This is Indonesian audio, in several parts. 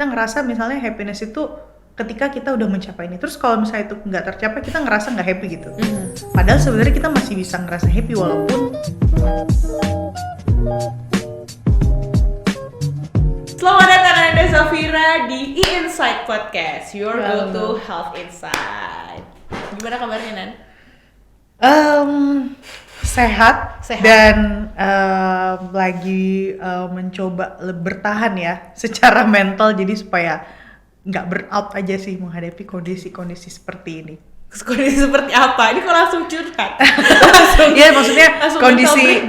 kita ngerasa misalnya happiness itu ketika kita udah mencapai ini. Terus kalau misalnya itu nggak tercapai, kita ngerasa nggak happy gitu. Padahal sebenarnya kita masih bisa ngerasa happy walaupun. Selamat datang Anda Safira di E-Insight Podcast, your go-to health insight. Gimana kabarnya, Nan? Sehat dan lagi mencoba bertahan ya secara mental, jadi supaya nggak burnout aja sih menghadapi kondisi-kondisi seperti ini. Kondisi seperti apa? Ini kok langsung curhat? Iya, maksudnya langsung kondisi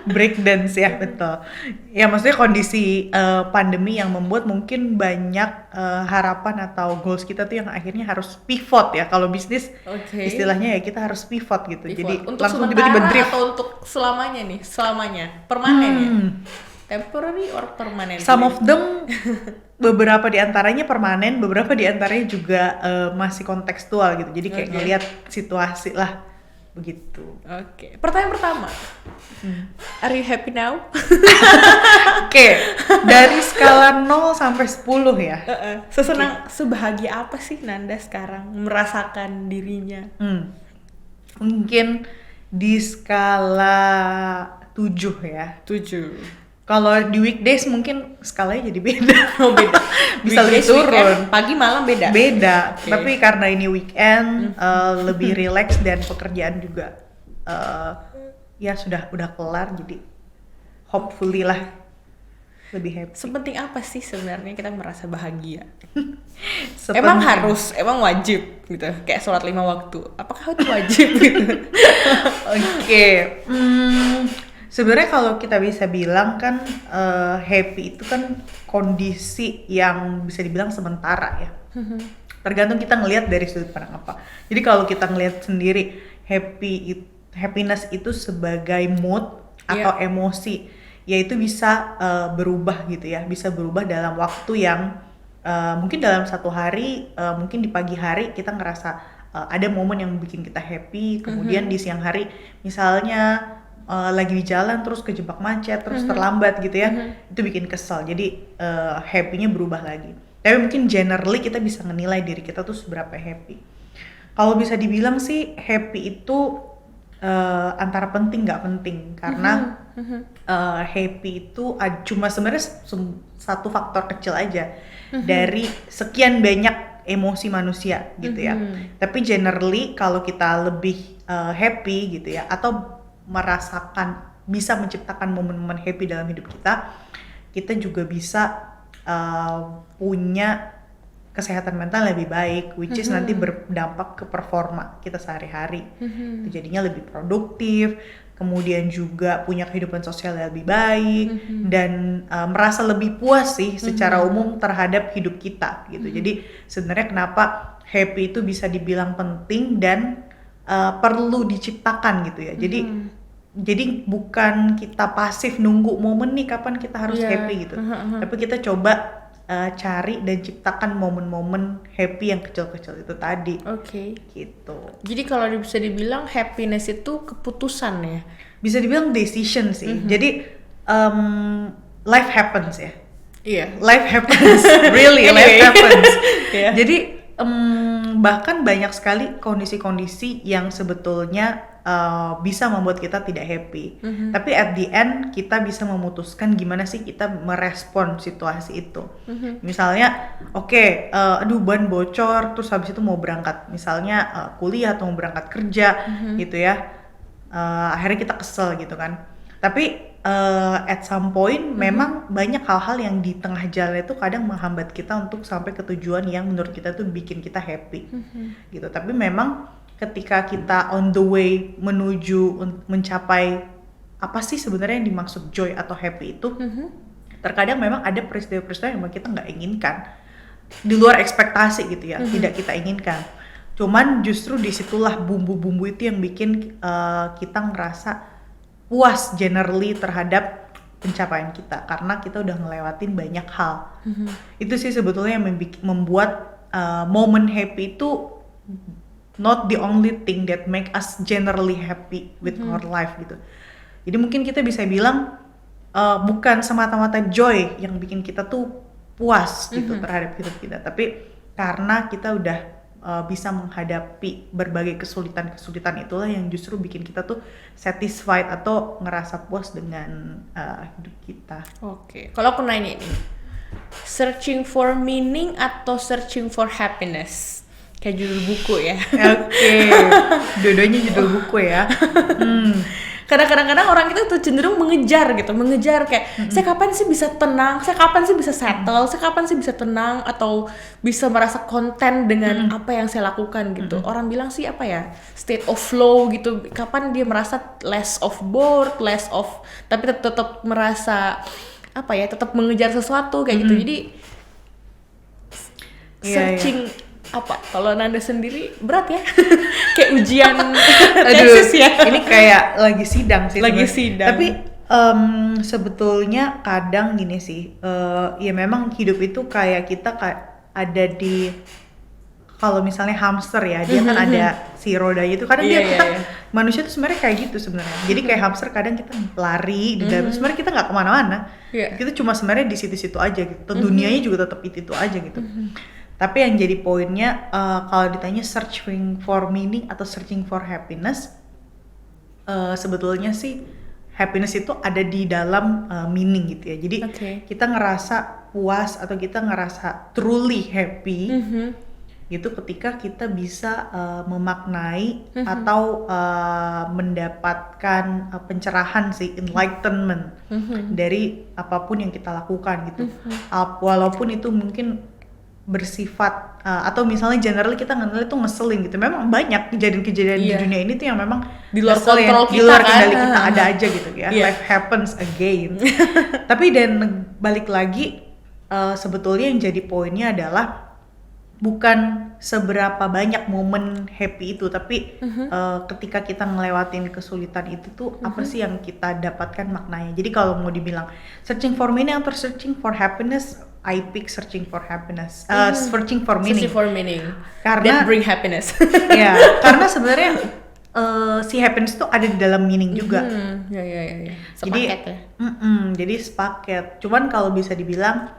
breakdance ya, betul. Ya maksudnya kondisi pandemi yang membuat mungkin banyak harapan atau goals kita tuh yang akhirnya harus pivot ya. Kalau bisnis istilahnya ya kita harus pivot gitu. Jadi untuk langsung tiba-tiba drift. Atau untuk selamanya nih, permanen ya? Temporary or permanent? Some of them, beberapa di antaranya permanen, beberapa di antaranya juga masih kontekstual gitu. Jadi kayak ngelihat situasi lah, begitu. Oke. Pertanyaan pertama, are you happy now? Oke, dari skala 0 sampai 10 ya. Sebahagia apa sih Nanda sekarang merasakan dirinya? Mungkin di skala 7 ya. 7. Kalau di weekdays mungkin skalanya jadi beda. Bisa Weekdays, lebih turun. Weekend, pagi malam beda. Okay. Tapi karena ini weekend, lebih relax dan pekerjaan juga ya udah kelar, jadi hopefully lah lebih happy. Sepenting apa sih sebenarnya kita merasa bahagia? Emang wajib gitu, kayak sholat 5 waktu. Apakah itu wajib gitu? Oke. Sebenarnya kalau kita bisa bilang kan happy itu kan kondisi yang bisa dibilang sementara ya. Tergantung kita ngelihat dari sudut pandang apa. Jadi kalau kita ngelihat sendiri happiness itu sebagai mood atau emosi, yaitu bisa berubah gitu ya. Bisa berubah dalam waktu yang mungkin dalam satu hari, mungkin di pagi hari kita ngerasa ada momen yang bikin kita happy. Kemudian di siang hari misalnya lagi di jalan terus kejebak macet, terus terlambat gitu ya, itu bikin kesel. Jadi happy-nya berubah lagi. Tapi mungkin generally kita bisa menilai diri kita tuh seberapa happy. Kalau bisa dibilang sih happy itu antara penting nggak penting, karena happy itu cuma sebenarnya satu faktor kecil aja dari sekian banyak emosi manusia gitu ya. Tapi generally kalau kita lebih happy gitu ya, atau bisa menciptakan momen-momen happy dalam hidup kita juga bisa punya kesehatan mental lebih baik, which is nanti berdampak ke performa kita sehari-hari. Itu jadinya lebih produktif, kemudian juga punya kehidupan sosial yang lebih baik, dan merasa lebih puas sih secara umum terhadap hidup kita gitu. Jadi sebenarnya kenapa happy itu bisa dibilang penting dan perlu diciptakan gitu ya. Jadi bukan kita pasif nunggu momen nih kapan kita harus happy gitu. Tapi kita coba cari dan ciptakan momen-momen happy yang kecil-kecil itu tadi. Gitu. Jadi kalau bisa dibilang happiness itu keputusan ya. Bisa dibilang decision sih. Jadi life happens ya. Life happens. Really, life happens. Jadi bahkan banyak sekali kondisi-kondisi yang sebetulnya bisa membuat kita tidak happy. Tapi at the end kita bisa memutuskan gimana sih kita merespon situasi itu. Misalnya aduh ban bocor, terus habis itu mau berangkat misalnya kuliah atau mau berangkat kerja gitu ya. Akhirnya kita kesel gitu kan. Tapi at some point memang banyak hal-hal yang di tengah jalan itu kadang menghambat kita untuk sampai ke tujuan yang menurut kita tuh bikin kita happy gitu. Tapi memang ketika kita on the way menuju mencapai apa sih sebenarnya yang dimaksud joy atau happy itu, terkadang memang ada peristiwa-peristiwa yang kita nggak inginkan, di luar ekspektasi gitu ya, tidak kita inginkan. Cuman justru disitulah bumbu-bumbu itu yang bikin kita ngerasa puas generally terhadap pencapaian kita, karena kita udah ngelewatin banyak hal. Itu sih sebetulnya yang membuat momen happy itu not the only thing that make us generally happy with our life gitu. Jadi mungkin kita bisa bilang bukan semata-mata joy yang bikin kita tuh puas gitu terhadap hidup kita, tapi karena kita udah bisa menghadapi berbagai kesulitan itulah yang justru bikin kita tuh satisfied atau ngerasa puas dengan hidup kita. Oke. Kalau aku nanya ini, searching for meaning atau searching for happiness? Kayak judul buku ya. Oke. Dua-duanya judul buku ya. Kadang-kadang orang itu tuh cenderung mengejar kayak saya kapan sih bisa tenang, saya kapan sih bisa settle, saya kapan sih bisa tenang atau bisa merasa konten dengan apa yang saya lakukan gitu. Orang bilang sih apa ya, state of flow gitu, kapan dia merasa less of bored, tapi tetap merasa apa ya, tetap mengejar sesuatu kayak gitu. Jadi searching apa? Kalau Nanda sendiri berat ya? Kayak ujian tesis ya. Ini kayak lagi sidang sih. Lagi sidang. Tapi sebetulnya kadang gini sih, ya memang hidup itu kayak kita ada di, kalau misalnya hamster ya, dia kan ada si rodanya itu. Kadang manusia tuh sebenarnya kayak gitu sebenarnya. Jadi kayak hamster, kadang kita lari di dalam, sebenarnya kita nggak kemana-mana. Kita cuma sebenarnya di situ-situ aja gitu. Dunianya juga tetap itu aja gitu. Tapi yang jadi poinnya, kalau ditanya searching for meaning atau searching for happiness, sebetulnya sih happiness itu ada di dalam meaning gitu ya. Jadi kita ngerasa puas atau kita ngerasa truly happy gitu ketika kita bisa memaknai atau mendapatkan pencerahan sih, enlightenment dari apapun yang kita lakukan gitu. Walaupun itu mungkin bersifat atau misalnya generally kita nganggapnya itu ngeselin gitu. Memang banyak kejadian-kejadian di dunia ini tuh yang memang di luar kontrol kita, di luar kendali kita ada aja gitu ya. Life happens again. Tapi dan balik lagi, sebetulnya yang jadi poinnya adalah bukan seberapa banyak momen happy itu, tapi ketika kita ngelewatin kesulitan itu tuh apa sih yang kita dapatkan maknanya. Jadi kalau mau dibilang searching for meaning atau searching for happiness, I pick searching for happiness, searching for meaning. Searching for meaning. Karena that bring happiness. Ya, karena sebenarnya si happiness itu ada di dalam meaning juga. Ya. Sepaket ya. Jadi sepaket. Cuman kalau bisa dibilang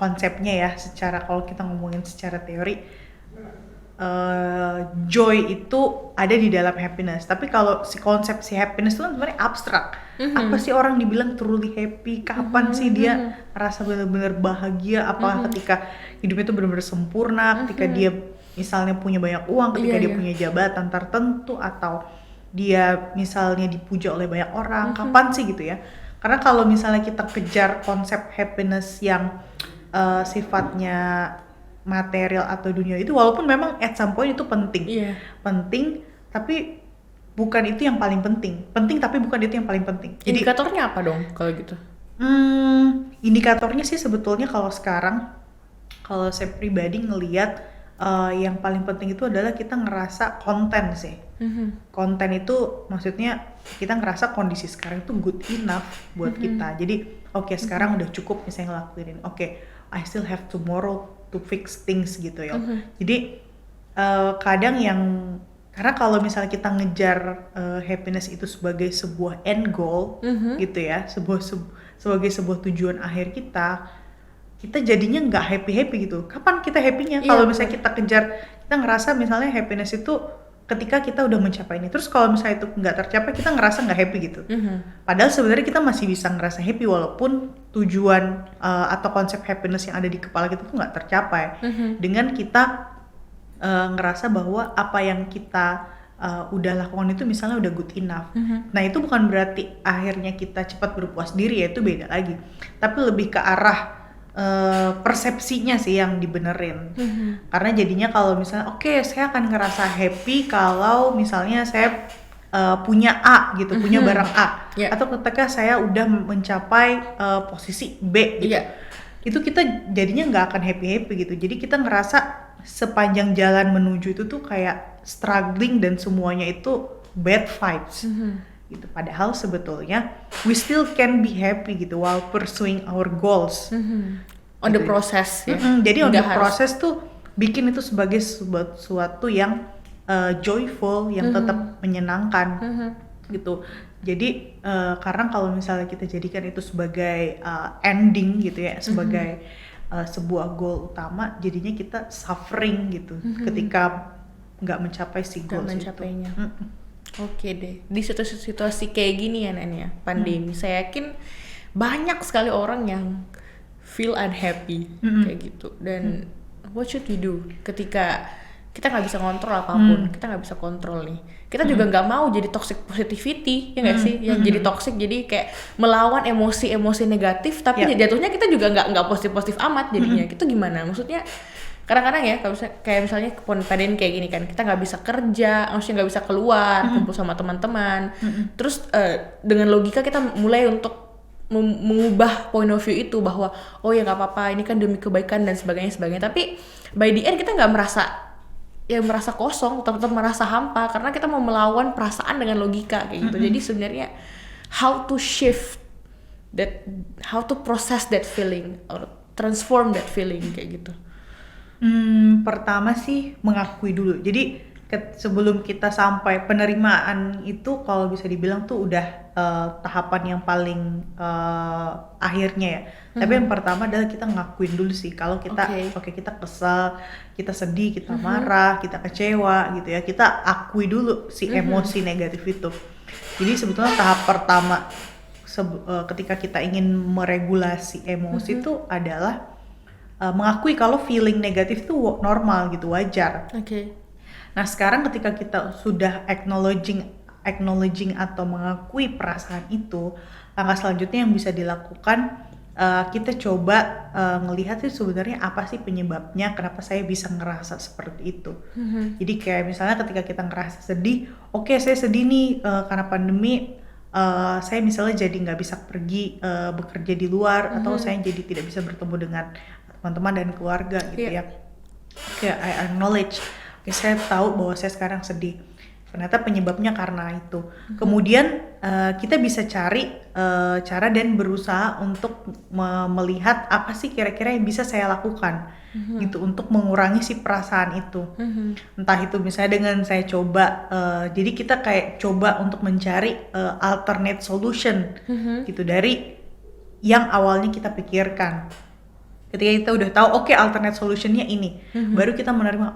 konsepnya ya, secara kalau kita ngomongin secara teori, joy itu ada di dalam happiness. Tapi kalau si konsep si happiness itu kan sebenarnya abstrak. Apa sih orang dibilang truly happy? Kapan sih dia rasa benar-benar bahagia? Apa ketika hidupnya itu benar-benar sempurna? Ketika dia misalnya punya banyak uang, ketika dia punya jabatan tertentu, atau dia misalnya dipuja oleh banyak orang? Kapan sih gitu ya? Karena kalau misalnya kita kejar konsep happiness yang sifatnya material atau dunia itu, walaupun memang at some point itu penting, tapi bukan itu yang paling penting. Penting tapi bukan itu yang paling penting. Jadi, indikatornya apa dong kalau gitu? Indikatornya sih sebetulnya kalau sekarang, kalau saya pribadi ngelihat yang paling penting itu adalah kita ngerasa konten sih. Konten itu maksudnya kita ngerasa kondisi sekarang itu good enough buat kita. Jadi sekarang udah cukup misalnya ngelakuin. I still have tomorrow to fix things gitu ya. Jadi kadang karena kalau misalnya kita ngejar happiness itu sebagai sebuah end goal gitu ya, sebagai sebuah tujuan akhir kita jadinya nggak happy gitu. Kapan kita happynya? Kalau misalnya kita kejar, kita ngerasa misalnya happiness itu ketika kita udah mencapai ini. Terus kalau misalnya itu nggak tercapai, kita ngerasa nggak happy gitu. Padahal sebenarnya kita masih bisa ngerasa happy walaupun tujuan atau konsep happiness yang ada di kepala kita tuh nggak tercapai. Dengan kita ngerasa bahwa apa yang kita udah lakukan itu misalnya udah good enough. Nah itu bukan berarti akhirnya kita cepat berpuas diri ya, itu beda lagi. Tapi lebih ke arah persepsinya sih yang dibenerin. Karena jadinya kalau misalnya saya akan ngerasa happy kalau misalnya saya punya A gitu, punya barang A, atau ketika saya udah mencapai posisi B gitu. Itu kita jadinya nggak akan happy gitu. Jadi kita ngerasa sepanjang jalan menuju itu tuh kayak struggling dan semuanya itu bad vibes. Gitu. Padahal sebetulnya we still can be happy gitu while pursuing our goals. On the process ya. Jadi on the process tuh bikin itu sebagai sesuatu yang joyful, yang tetap menyenangkan gitu. Jadi karena kalau misalnya kita jadikan itu sebagai ending gitu ya, sebagai sebuah goal utama, jadinya kita suffering gitu ketika nggak mencapai si goal itu. Oke deh, di situasi kayak gini ya Nen ya, pandemi, saya yakin banyak sekali orang yang feel unhappy kayak gitu. Dan what should we do ketika kita nggak bisa kontrol apapun, kita nggak bisa kontrol nih. Kita juga nggak mau jadi toxic positivity, ya nggak sih? Yang jadi toxic, jadi kayak melawan emosi-emosi negatif, tapi jatuhnya kita juga nggak positif-positif amat jadinya. Itu gimana? Maksudnya kadang-kadang ya, kalau kayak misalnya pandemi kayak gini kan, kita nggak bisa kerja, maksudnya nggak bisa keluar, kumpul sama teman-teman. Terus dengan logika kita mulai untuk mengubah point of view itu bahwa oh ya nggak apa-apa, ini kan demi kebaikan dan sebagainya. Tapi by the end kita nggak merasa kosong, tetap merasa hampa karena kita mau melawan perasaan dengan logika kayak gitu. Jadi sebenarnya how to shift that, how to process that feeling or transform that feeling kayak gitu. Pertama sih mengakui dulu. Jadi sebelum kita sampai penerimaan itu, kalau bisa dibilang tuh udah tahapan yang paling akhirnya ya. Tapi yang pertama adalah kita ngakuin dulu sih kalau kita kita kesal, kita sedih, kita marah, kita kecewa gitu ya. Kita akui dulu si emosi negatif itu. Jadi sebetulnya tahap pertama ketika kita ingin meregulasi emosi itu adalah mengakui kalau feeling negatif itu normal gitu, wajar. Nah sekarang ketika kita sudah acknowledging atau mengakui perasaan itu, langkah selanjutnya yang bisa dilakukan, kita coba ngelihat sih sebenarnya apa sih penyebabnya, kenapa saya bisa ngerasa seperti itu. Jadi kayak misalnya ketika kita ngerasa sedih, oke, saya sedih nih karena pandemi, saya misalnya jadi nggak bisa pergi bekerja di luar, atau saya jadi tidak bisa bertemu dengan teman-teman dan keluarga gitu ya. I acknowledge, saya tahu bahwa saya sekarang sedih. Ternyata penyebabnya karena itu. Kemudian kita bisa cari cara dan berusaha untuk melihat apa sih kira-kira yang bisa saya lakukan gitu untuk mengurangi si perasaan itu. Entah itu misalnya dengan saya coba, jadi kita kayak coba untuk mencari alternate solution gitu dari yang awalnya kita pikirkan. Ketika kita udah tahu alternate solutionnya ini, baru kita menerima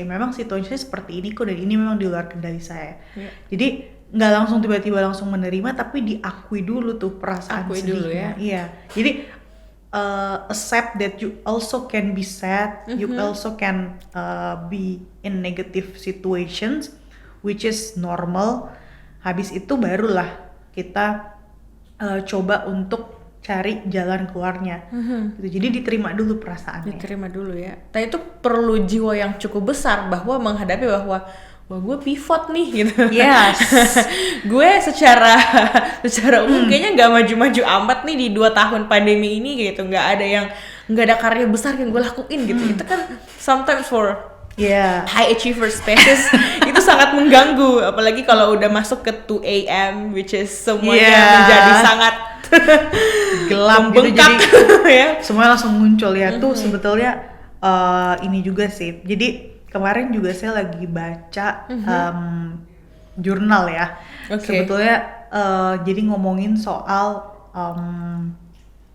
memang situasinya seperti ini kok, dan ini memang di luar kendali saya. Jadi nggak langsung tiba-tiba langsung menerima, tapi diakui dulu tuh perasaan sedihnya. Iya. Jadi accept that you also can be sad, you also can be in negative situations, which is normal. Habis itu barulah kita coba untuk cari jalan keluarnya. Gitu. Jadi diterima dulu perasaannya. Diterima dulu ya. Tapi itu perlu jiwa yang cukup besar bahwa menghadapi bahwa wah gue pivot nih gitu. Yes. Gue secara umum kayaknya nggak maju-maju amat nih di 2 tahun pandemi ini gitu. Nggak ada karya besar yang gue lakuin gitu. Itu kan sometimes for high achiever species itu sangat mengganggu, apalagi kalau udah masuk ke 2 AM which is semuanya menjadi sangat gelap gitu, jadi semuanya langsung muncul ya. Tuh sebetulnya ini juga sih. Jadi kemarin juga saya lagi baca jurnal ya. Sebetulnya jadi ngomongin soal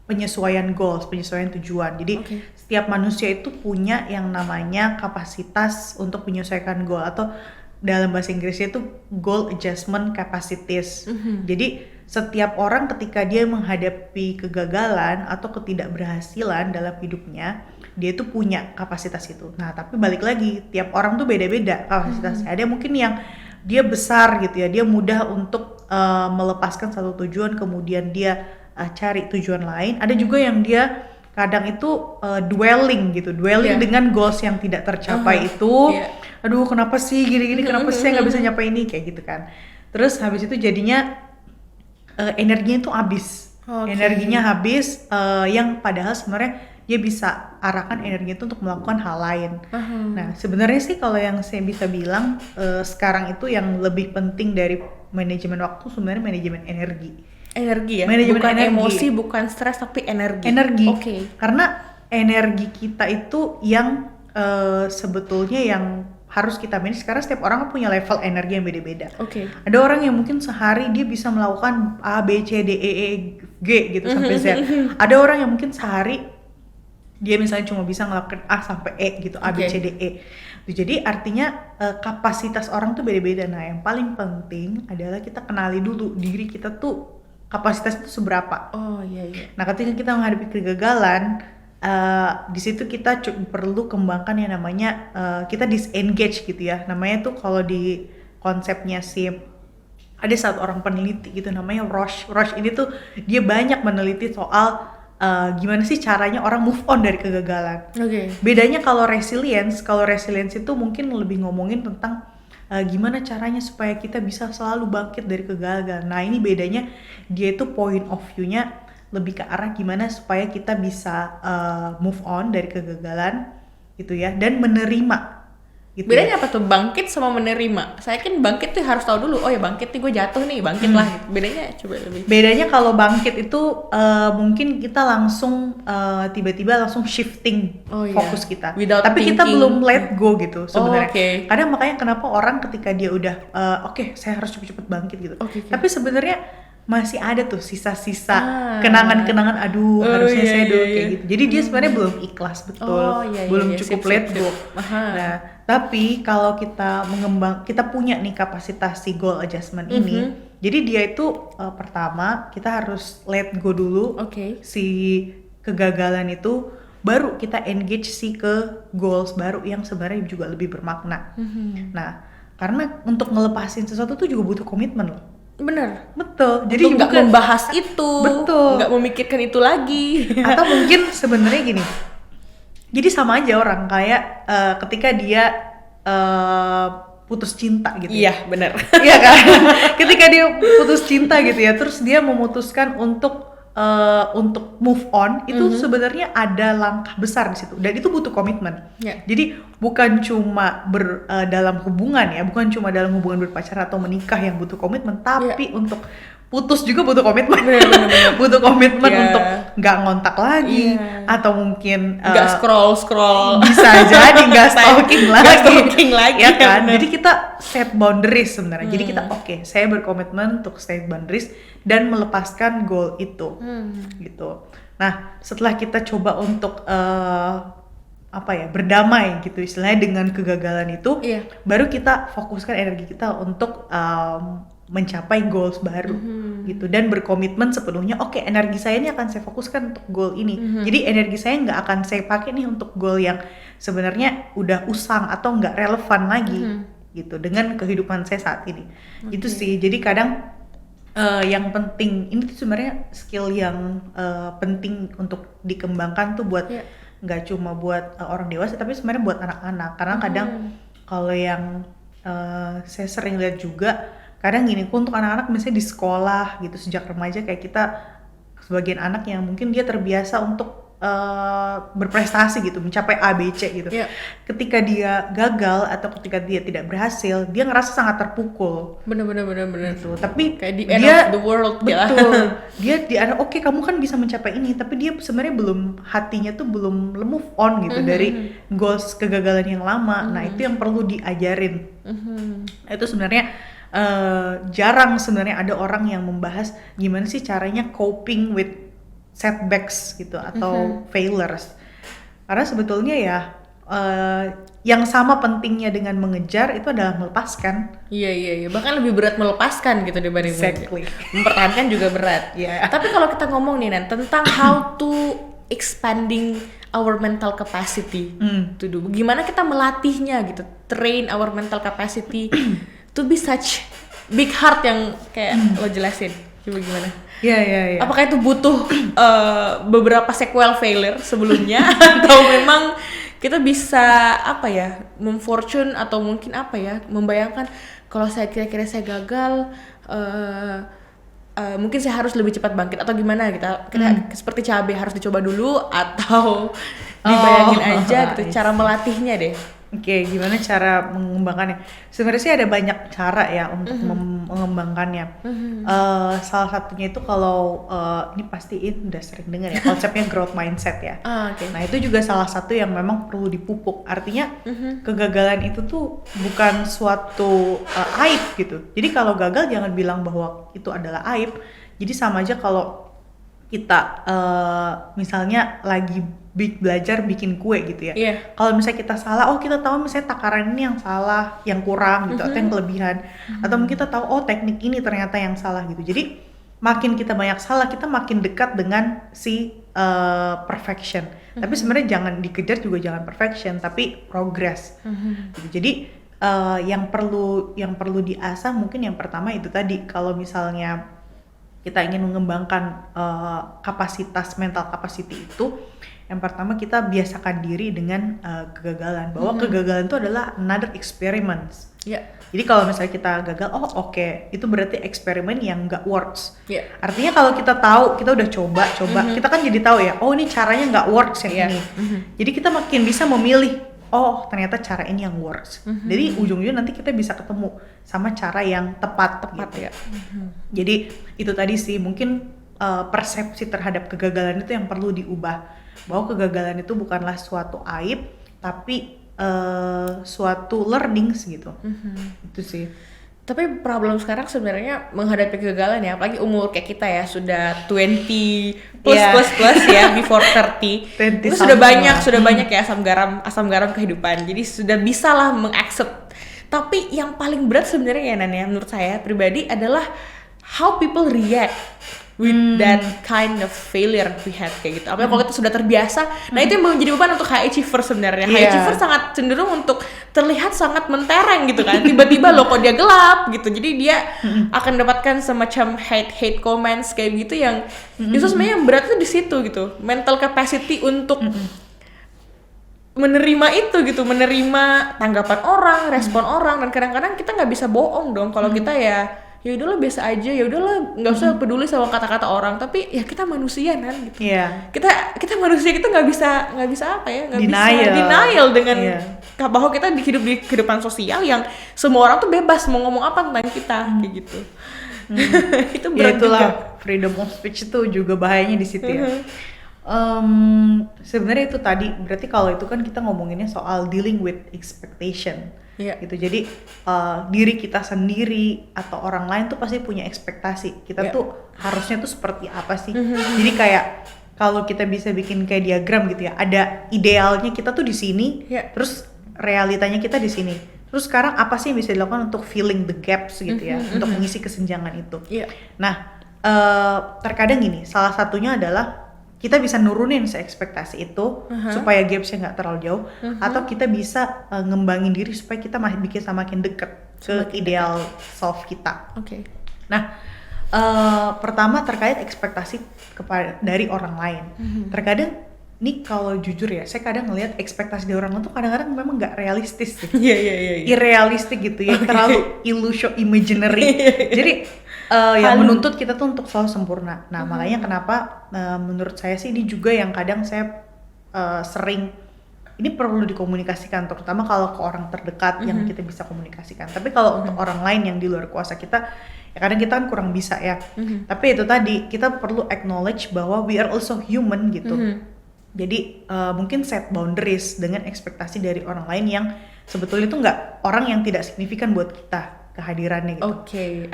penyesuaian goals, penyesuaian tujuan. Jadi setiap manusia itu punya yang namanya kapasitas untuk menyesuaikan goal, atau dalam bahasa Inggrisnya itu goal adjustment capacities. Jadi setiap orang ketika dia menghadapi kegagalan atau ketidakberhasilan dalam hidupnya, dia tuh punya kapasitas itu. Nah, tapi balik lagi, tiap orang tuh beda-beda kapasitasnya. Ada mungkin yang dia besar gitu ya, dia mudah untuk melepaskan satu tujuan, kemudian dia cari tujuan lain. Ada juga yang dia kadang itu dwelling dengan goals yang tidak tercapai itu. Aduh, kenapa sih gini-gini, kenapa sih saya nggak bisa nyampe ini, kayak gitu kan. Terus habis itu jadinya energinya tuh habis. Energinya habis, yang padahal sebenarnya dia bisa arahkan energinya itu untuk melakukan hal lain. Nah, sebenarnya sih kalau yang saya bisa bilang sekarang itu yang lebih penting dari manajemen waktu sebenarnya manajemen energi ya, manajemen bukan energi. Emosi, bukan stres, tapi energi. Karena energi kita itu yang sebetulnya yang harus kita manage karena setiap orang punya level energi yang beda-beda. Oke. Ada orang yang mungkin sehari dia bisa melakukan A, B, C, D, E, G gitu sampai Z. Ada orang yang mungkin sehari dia misalnya cuma bisa ngelakuin A sampai E gitu, A, B, C, D, E. Jadi artinya kapasitas orang tuh beda-beda. Nah, yang paling penting adalah kita kenali dulu diri kita tuh kapasitas itu seberapa. Oh iya. Nah, ketika kita menghadapi kegagalan, di situ kita perlu kembangkan yang namanya kita disengage gitu ya. Namanya tuh kalau di konsepnya ada satu orang peneliti gitu namanya Roche ini tuh dia banyak meneliti soal gimana sih caranya orang move on dari kegagalan. Bedanya kalau resilience itu mungkin lebih ngomongin tentang gimana caranya supaya kita bisa selalu bangkit dari kegagalan. Nah, ini bedanya, dia itu point of view-nya lebih ke arah gimana supaya kita bisa move on dari kegagalan gitu ya, dan menerima gitu. Bedanya apa tuh bangkit sama menerima? Saya kan bangkit tuh harus tahu dulu, oh ya bangkit nih, gue jatuh nih, bangkit lah gitu. Bedanya coba lebih. Bedanya kalau bangkit itu mungkin kita langsung tiba-tiba langsung shifting fokus kita. Tapi kita belum let go gitu sebenarnya. Kadang makanya kenapa orang ketika dia udah oke, saya harus cepet-cepet bangkit gitu. Tapi sebenarnya masih ada tuh sisa-sisa kenangan-kenangan, harusnya saya dulu kayak gitu. Jadi dia sebenarnya belum ikhlas betul, belum cukup let go. Nah, tapi kalau kita kita punya nih kapasitas si goal adjustment ini, jadi dia itu pertama kita harus let go dulu si kegagalan itu, baru kita engage si ke goals baru yang sebenarnya juga lebih bermakna. Nah, karena untuk ngelepasin sesuatu tuh juga butuh komitmen loh. Betul. Jadi nggak membahas itu, betul, nggak memikirkan itu lagi. Atau mungkin sebenarnya gini. Jadi sama aja orang kayak ketika dia putus cinta gitu. Iya, benar. Iya kan? Ketika dia putus cinta gitu ya, terus dia memutuskan untuk move on, itu sebenarnya ada langkah besar di situ, dan itu butuh komitmen. Jadi bukan cuma dalam hubungan ya, bukan cuma dalam hubungan berpacaran atau menikah yang butuh komitmen, tapi untuk putus juga butuh komitmen. Butuh komitmen untuk nggak ngontak lagi, atau mungkin nggak scroll, bisa jadi nggak stalking lagi, ya kan? Jadi kita set boundaries sebenarnya. Jadi kita saya berkomitmen untuk set boundaries dan melepaskan goal itu, gitu. Nah, setelah kita coba untuk berdamai gitu istilahnya dengan kegagalan itu, baru kita fokuskan energi kita untuk mencapai goals baru gitu, dan berkomitmen sepenuhnya energi saya ini akan saya fokuskan untuk goal ini. Jadi energi saya nggak akan saya pakai nih untuk goal yang sebenarnya udah usang atau nggak relevan lagi gitu dengan kehidupan saya saat ini. Itu sih. Jadi kadang yang penting ini tuh sebenarnya skill yang penting untuk dikembangkan tuh buat nggak cuma buat orang dewasa, tapi sebenarnya buat anak-anak. Karena kadang kalau yang saya sering lihat juga, kadang gini, untuk anak-anak misalnya di sekolah gitu sejak remaja, kayak kita sebagian anak yang mungkin dia terbiasa untuk berprestasi gitu, mencapai A, B, C gitu. Ketika dia gagal atau ketika dia tidak berhasil, dia ngerasa sangat terpukul. Bener. Gitu. Tapi kayak di end of the world. Betul. Dia kamu kan bisa mencapai ini, tapi dia sebenarnya hatinya tuh belum move on gitu dari goals kegagalan yang lama. Nah, itu yang perlu diajarin. Itu sebenarnya jarang sebenarnya ada orang yang membahas gimana sih caranya coping with setbacks gitu atau failures. Karena sebetulnya ya yang sama pentingnya dengan mengejar itu adalah melepaskan. Iya. Bahkan lebih berat melepaskan gitu dibanding mempertahankan juga berat. Tapi kalau kita ngomong nih Nan tentang how to expanding our mental capacity to do, gimana kita melatihnya gitu, train our mental capacity to be such big heart yang kayak lo jelasin. Coba gimana? Iya. Apakah itu butuh beberapa sequel failure sebelumnya atau memang kita bisa memfortune atau mungkin membayangkan kalau kira-kira saya gagal, mungkin saya harus lebih cepat bangkit atau gimana gitu. Kita seperti cabai harus dicoba dulu atau dibayangin aja gitu cara melatihnya deh. Oke, gimana cara mengembangkannya? Sebenarnya sih ada banyak cara ya untuk mengembangkannya. Salah satunya itu kalau ini pastiin udah sering dengar ya konsepnya growth mindset ya. Okay. Nah itu juga salah satu yang memang perlu dipupuk. Artinya kegagalan itu tuh bukan suatu aib gitu. Jadi kalau gagal jangan bilang bahwa itu adalah aib. Jadi sama aja kalau kita misalnya lagi belajar bikin kue gitu ya. Kalau misalnya kita salah, kita tahu misalnya takaran ini yang salah, yang kurang gitu, atau yang kelebihan, atau mungkin kita tahu teknik ini ternyata yang salah gitu. Jadi makin kita banyak salah, kita makin dekat dengan si perfection. Tapi sebenarnya jangan dikejar juga jangan perfection, tapi progress. Gitu. Jadi yang perlu diasah mungkin yang pertama itu tadi, kalau misalnya kita ingin mengembangkan kapasitas mental capacity itu, yang pertama kita biasakan diri dengan kegagalan, bahwa kegagalan itu adalah another experiments. Jadi kalau misalnya kita gagal, itu berarti eksperimen yang nggak works. Artinya kalau kita tahu, kita udah coba, kita kan jadi tahu ya, ini caranya nggak works yang ini. Jadi kita makin bisa memilih, ternyata cara ini yang works. Jadi ujung-ujungnya nanti kita bisa ketemu sama cara yang tepat gitu ya. Jadi itu tadi sih mungkin persepsi terhadap kegagalan itu yang perlu diubah, bahwa kegagalan itu bukanlah suatu aib, tapi suatu learnings gitu. Itu sih. Tapi problem sekarang sebenarnya menghadapi kegagalan ya, apalagi umur kayak kita ya, sudah 20 plus ya, before 30. Itu sudah banyak ya asam garam kehidupan. Jadi sudah bisalah mengaccept. Tapi yang paling berat sebenarnya ya Nan ya, menurut saya pribadi adalah how people react with that kind of failure we had kayak gitu. Apalagi kalau kita sudah terbiasa, nah itu yang menjadi beban untuk high achiever sebenarnya. High achiever sangat cenderung untuk terlihat sangat mentereng gitu kan. Tiba-tiba loh kok dia gelap gitu. Jadi dia akan dapatkan semacam hate comments kayak gitu yang justru sebenarnya yang berat tuh di situ gitu. Mental capacity untuk menerima itu gitu, menerima tanggapan orang, respon orang, dan kadang-kadang kita nggak bisa bohong dong kalau kita ya udahlah biasa aja, ya udahlah nggak usah peduli sama kata-kata orang, tapi ya kita manusia kan gitu. Kita manusia, kita nggak bisa apa ya, nggak bisa denial dengan bahwa kita hidup di kehidupan sosial yang semua orang tuh bebas mau ngomong apa tentang kita kayak gitu. Itu berat itulah juga. Freedom of speech itu juga bahayanya di situ ya. Sebenarnya itu tadi berarti kalau itu kan kita ngomonginnya soal dealing with expectation. Gitu. Jadi diri kita sendiri atau orang lain tuh pasti punya ekspektasi. Kita tuh harusnya tuh seperti apa sih? Jadi kayak kalau kita bisa bikin kayak diagram gitu ya, ada idealnya kita tuh di sini, terus realitanya kita di sini. Terus sekarang apa sih yang bisa dilakukan untuk filling the gaps gitu ya, untuk mengisi kesenjangan itu. Nah, terkadang gini, salah satunya adalah kita bisa nurunin ekspektasi itu supaya gapsnya nggak terlalu jauh, atau kita bisa ngembangin diri supaya kita bisa makin deket ke ideal self kita. Nah, pertama terkait ekspektasi dari orang lain. Terkadang nih kalau jujur ya, saya kadang ngelihat ekspektasi dari orang lain tuh kadang-kadang memang nggak realistis sih. Irrealistik gitu ya, terlalu imaginary. Jadi yang menuntut kita tuh untuk selalu sempurna. Nah makanya kenapa menurut saya sih ini juga yang kadang saya sering, ini perlu dikomunikasikan, terutama kalau ke orang terdekat yang kita bisa komunikasikan. Tapi kalau untuk orang lain yang di luar kuasa kita, ya kadang kita kan kurang bisa ya. Tapi itu tadi, kita perlu acknowledge bahwa we are also human gitu. Jadi mungkin set boundaries dengan ekspektasi dari orang lain yang sebetulnya itu nggak, orang yang tidak signifikan buat kita kehadirannya gitu.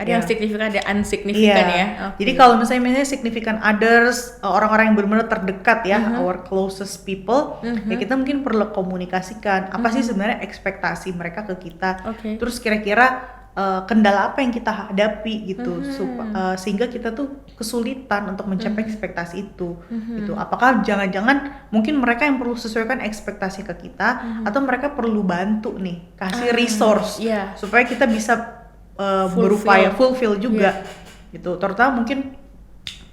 Ada yang signifikan, ada unsignifikan ya. Jadi kalau misalnya significant others, orang-orang yang benar-benar terdekat ya, our closest people, ya kita mungkin perlu komunikasikan apa sih sebenarnya ekspektasi mereka ke kita. Terus kira-kira kendala apa yang kita hadapi gitu, sehingga kita tuh kesulitan untuk mencapai ekspektasi itu. Gitu. Apakah jangan-jangan mungkin mereka yang perlu sesuaikan ekspektasi ke kita, atau mereka perlu bantu nih, kasih resource supaya kita bisa berupaya fulfill juga gitu. Terutama mungkin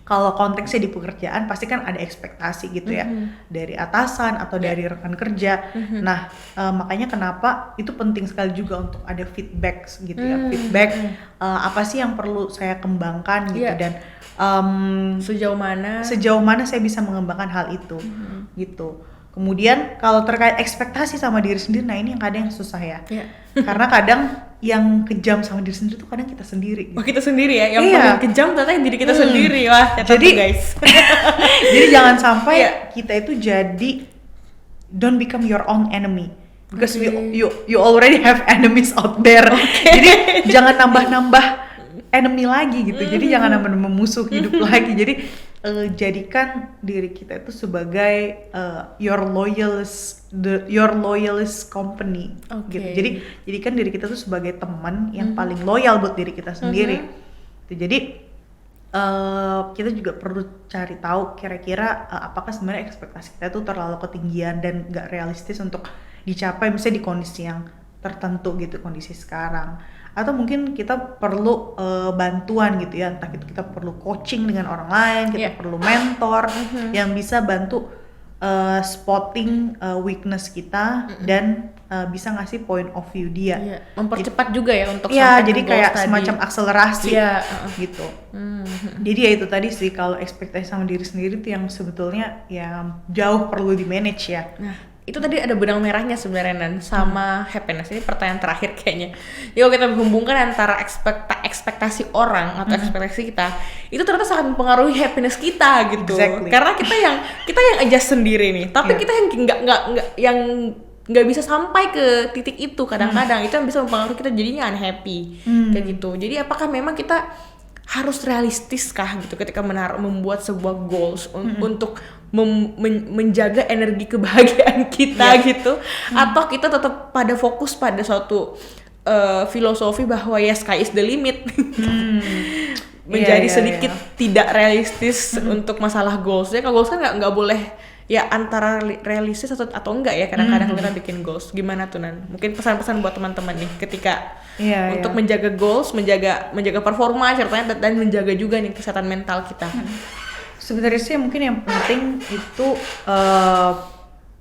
kalau konteksnya di pekerjaan pasti kan ada ekspektasi gitu ya, dari atasan atau dari rekan kerja. Nah makanya kenapa itu penting sekali juga untuk ada feedback gitu ya, feedback apa sih yang perlu saya kembangkan gitu, dan sejauh mana saya bisa mengembangkan hal itu gitu. Kemudian kalau terkait ekspektasi sama diri sendiri, nah ini yang kadang yang susah ya. Karena kadang yang kejam sama diri sendiri tuh kadang kita sendiri. Oh, kita sendiri ya, yang paling kejam ternyata yang diri kita sendiri. Wah, jadi guys. jadi jangan sampai kita itu jadi don't become your own enemy. Because you already have enemies out there. Jadi jangan nambah enemy lagi gitu. Jadi jangan nambah musuh hidup lagi. Jadi jadikan diri kita itu sebagai your loyalist company gitu. Jadi jadikan diri kita tuh sebagai teman yang paling loyal buat diri kita sendiri. Jadi kita juga perlu cari tahu kira-kira apakah sebenarnya ekspektasi kita tuh terlalu ketinggian dan gak realistis untuk dicapai misalnya di kondisi yang tertentu gitu, kondisi sekarang. Atau mungkin kita perlu bantuan gitu ya, entah itu kita perlu coaching dengan orang lain, kita perlu mentor yang bisa bantu spotting weakness kita dan bisa ngasih point of view dia. Mempercepat juga ya untuk sampai jadi kayak tadi. Semacam akselerasi gitu. Jadi ya itu tadi sih, kalau ekspektasi sama diri sendiri tuh yang sebetulnya ya jauh perlu di manage ya. Nah, itu tadi ada benang merahnya sebenarnya Nan sama happiness. Ini pertanyaan terakhir kayaknya. Jadi kalau kita menghubungkan antara ekspektasi orang atau ekspektasi kita, itu ternyata sangat mempengaruhi happiness kita gitu. Karena kita yang adjust sendiri nih, tapi kita yang nggak bisa sampai ke titik itu kadang-kadang itu yang bisa mempengaruhi kita jadinya unhappy kayak gitu. Jadi apakah memang kita harus realistis kah gitu ketika membuat sebuah goals untuk menjaga energi kebahagiaan kita gitu, atau kita tetap pada fokus pada suatu filosofi bahwa ya sky is the limit menjadi sedikit tidak realistis untuk masalah goals. Ya kalau goals kan nggak boleh ya antara realistis atau enggak ya, kadang-kadang kita bikin goals. Gimana tuh Nan? Mungkin pesan-pesan buat teman-teman nih ketika untuk menjaga goals, menjaga performa ceritanya dan menjaga juga nih kesehatan mental kita. Sebenarnya sih mungkin yang penting itu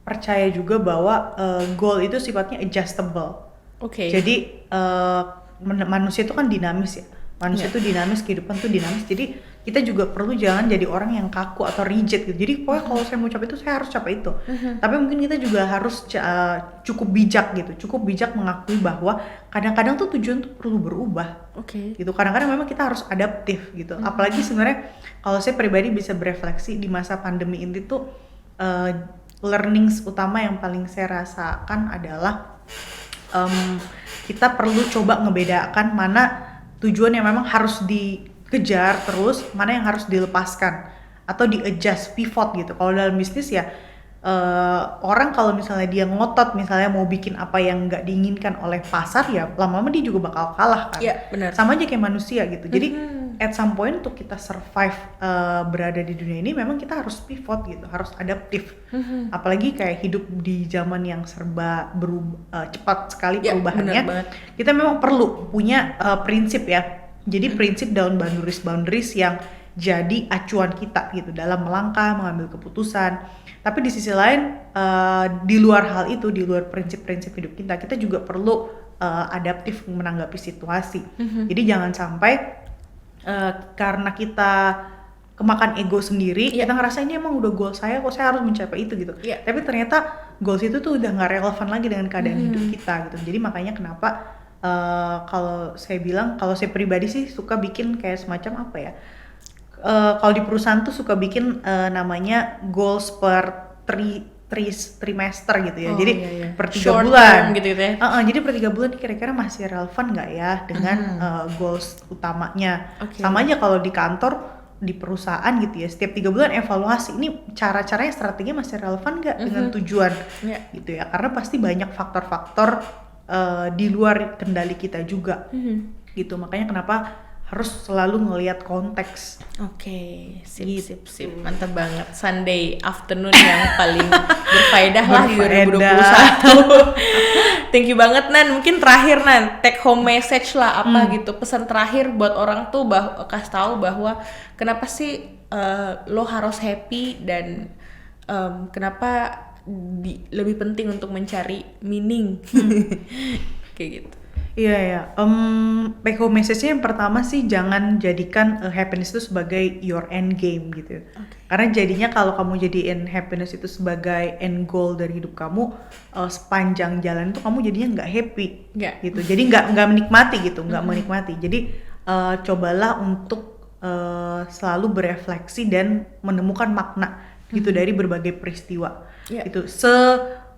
percaya juga bahwa goal itu sifatnya adjustable. Jadi manusia itu kan dinamis ya. Manusia itu dinamis, kehidupan tuh dinamis. Jadi kita juga perlu jangan jadi orang yang kaku atau rigid gitu. Jadi pokoknya kalau saya mau capai itu, saya harus capai itu. Tapi mungkin kita juga harus cukup bijak gitu. Cukup bijak mengakui bahwa kadang-kadang tuh tujuan tuh perlu berubah. Gitu. Kadang-kadang memang kita harus adaptif gitu. Apalagi sebenarnya kalau saya pribadi bisa berefleksi di masa pandemi ini tuh learnings utama yang paling saya rasakan adalah kita perlu coba ngebedakan mana tujuan yang memang harus dikejar terus, mana yang harus dilepaskan atau di-adjust, pivot gitu. Kalau dalam bisnis ya orang kalau misalnya dia ngotot misalnya mau bikin apa yang nggak diinginkan oleh pasar, ya lama-lama dia juga bakal kalah kan. Benar. Sama aja kayak manusia gitu. Jadi at some point untuk kita survive berada di dunia ini memang kita harus pivot gitu, harus adaptif. Apalagi kayak hidup di zaman yang serba cepat sekali perubahannya. Kita memang perlu punya prinsip ya. Jadi prinsip dalam boundaries yang jadi acuan kita gitu dalam melangkah, mengambil keputusan. Tapi di sisi lain di luar hal itu, di luar prinsip-prinsip hidup kita juga perlu adaptif menanggapi situasi. Jadi jangan sampai karena kita kemakan ego sendiri, kita ngerasa ini emang udah goal saya, kok saya harus mencapai itu gitu. Tapi ternyata goals itu tuh udah nggak relevan lagi dengan keadaan hidup kita gitu. Jadi makanya kenapa kalau saya bilang, kalau saya pribadi sih suka bikin kayak semacam apa ya? Kalau di perusahaan tuh suka bikin namanya goals per trimester gitu ya. Jadi per 3 bulan gitu ya. Jadi per 3 bulan kira-kira masih relevan nggak ya dengan goals utamanya. Sama aja kalau di kantor, di perusahaan gitu ya. Setiap 3 bulan evaluasi, ini cara-caranya, strateginya masih relevan nggak dengan tujuan gitu ya. Karena pasti banyak faktor-faktor di luar kendali kita juga gitu. Makanya kenapa harus selalu ngelihat konteks. Sip. Mantap banget. Sunday afternoon yang paling berfaedah lah di 2021. Thank you banget Nan. Mungkin terakhir Nan, take home message lah apa gitu. Pesan terakhir buat orang tuh kasih tahu bahwa kenapa sih lo harus happy dan kenapa lebih penting untuk mencari meaning. Kayak gitu. Iya ya, take home message-nya yang pertama sih jangan jadikan happiness itu sebagai your end game gitu. Karena jadinya kalau kamu jadiin happiness itu sebagai end goal dari hidup kamu, sepanjang jalan itu kamu jadinya nggak happy gitu. Jadi nggak menikmati gitu, nggak menikmati. Jadi cobalah untuk selalu berefleksi dan menemukan makna gitu dari berbagai peristiwa. Itu se-painful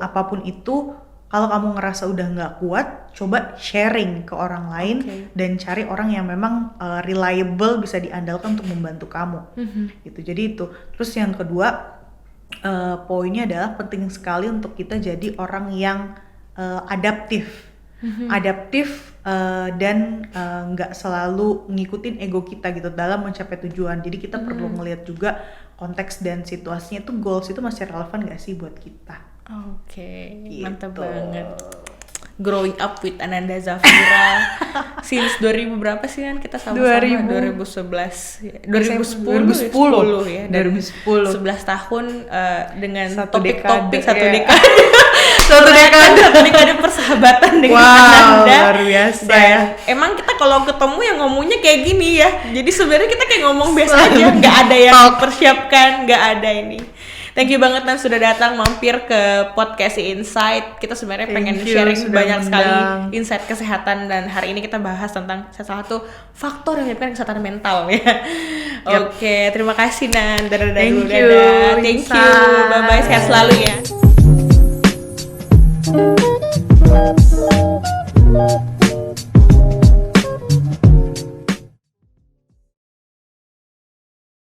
apapun itu. Kalau kamu ngerasa udah nggak kuat, coba sharing ke orang lain dan cari orang yang memang reliable, bisa diandalkan untuk membantu kamu. Gitu. Jadi itu. Terus yang kedua, poinnya adalah penting sekali untuk kita jadi orang yang adaptif. Adaptif dan nggak selalu ngikutin ego kita gitu dalam mencapai tujuan. Jadi kita perlu ngelihat juga konteks dan situasinya itu, goals itu masih relevan nggak sih buat kita. Gitu. Mantap banget. Growing up with Ananda Zafira since 2000 berapa sih kan kita sama-sama? 2011 2010 ya. 2010 11 tahun dengan satu topik-topik dekade, satu dekade persahabatan dengan Ananda. Luar biasa ya. Emang kita kalau ketemu yang ngomongnya kayak gini ya. Jadi sebenarnya kita kayak ngomong biasa aja, nggak ada yang persiapkan, nggak ada ini. Thank you banget Nan sudah datang mampir ke podcast Insight. Kita sebenarnya pengen sharing banyak sekali insight kesehatan, dan hari ini kita bahas tentang salah satu faktor yang menyebabkan kesehatan mental ya. Oke, terima kasih Nan. Dadah. Thank you. Bye bye, sehat selalu ya.